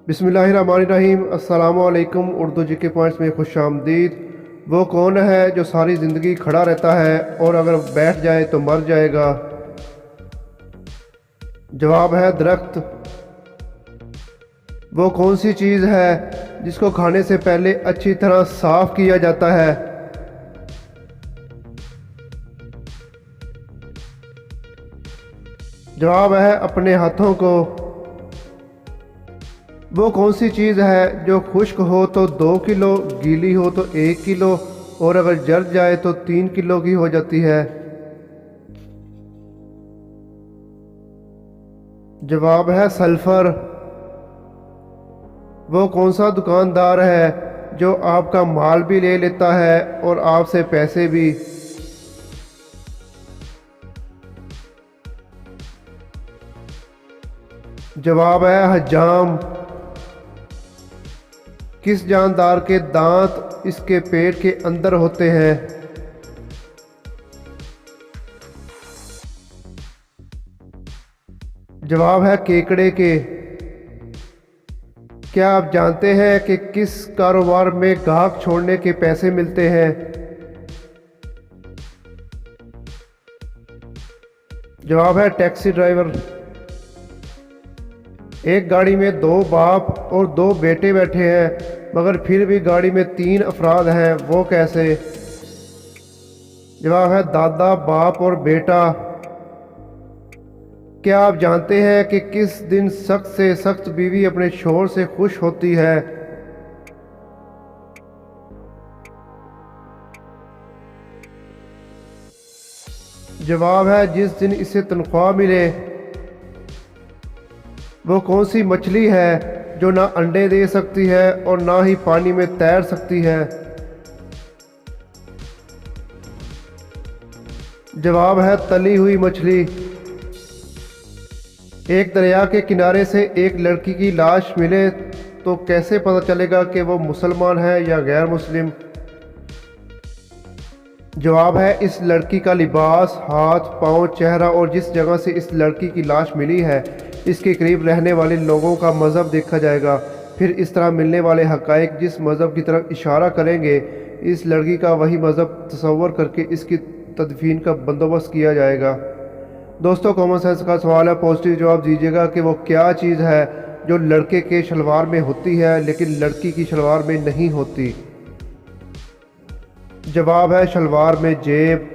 बिस्मिल्लाहिर्रहमानिर्रहीम। अस्सलामु अलैकुम। उर्दू जी के पॉइंट्स में खुश आमदीद। वो कौन है जो सारी ज़िंदगी खड़ा रहता है और अगर बैठ जाए तो मर जाएगा? जवाब है दरख्त। वो कौन सी चीज़ है जिसको खाने से पहले अच्छी तरह साफ़ किया जाता है? जवाब है अपने हाथों को। वो कौन सी चीज़ है जो खुश्क हो तो 2 किलो, गीली हो तो 1 किलो और अगर जल जाए तो 3 किलो की हो जाती है? जवाब है सल्फ़र। वो कौन सा दुकानदार है जो आपका माल भी ले लेता है और आपसे पैसे भी? जवाब है हज्जाम। किस जानदार के दांत इसके पेट के अंदर होते हैं? जवाब है केकड़े के। क्या आप जानते हैं कि किस कारोबार में गाहक छोड़ने के पैसे मिलते हैं? जवाब है टैक्सी ड्राइवर। एक गाड़ी में 2 बाप और 2 बेटे बैठे हैं मगर फिर भी गाड़ी में 3 अफराद हैं, वो कैसे? जवाब है दादा, बाप और बेटा। क्या आप जानते हैं कि किस दिन सख्त से सख्त बीवी अपने शोहर से खुश होती है? जवाब है जिस दिन इसे तनख्वाह मिले। वो कौन सी मछली है जो ना अंडे दे सकती है और ना ही पानी में तैर सकती है? जवाब है तली हुई मछली। एक दरिया के किनारे से एक लड़की की लाश मिले तो कैसे पता चलेगा कि वो मुसलमान है या गैर मुस्लिम? जवाब है इस लड़की का लिबास, हाथ पांव, चेहरा और जिस जगह से इस लड़की की लाश मिली है इसके करीब रहने वाले लोगों का मज़हब देखा जाएगा। फिर इस तरह मिलने वाले हक़ाइक़ जिस मज़हब की तरफ इशारा करेंगे इस लड़की का वही मज़हब तसव्वुर करके इसकी तदफीन का बंदोबस्त किया जाएगा। दोस्तों, कॉमन सेंस का सवाल है, पॉजिटिव जवाब दीजिएगा कि वो क्या चीज़ है जो लड़के के शलवार में होती है लेकिन लड़की की शलवार में नहीं होती? जवाब है शलवार में जेब।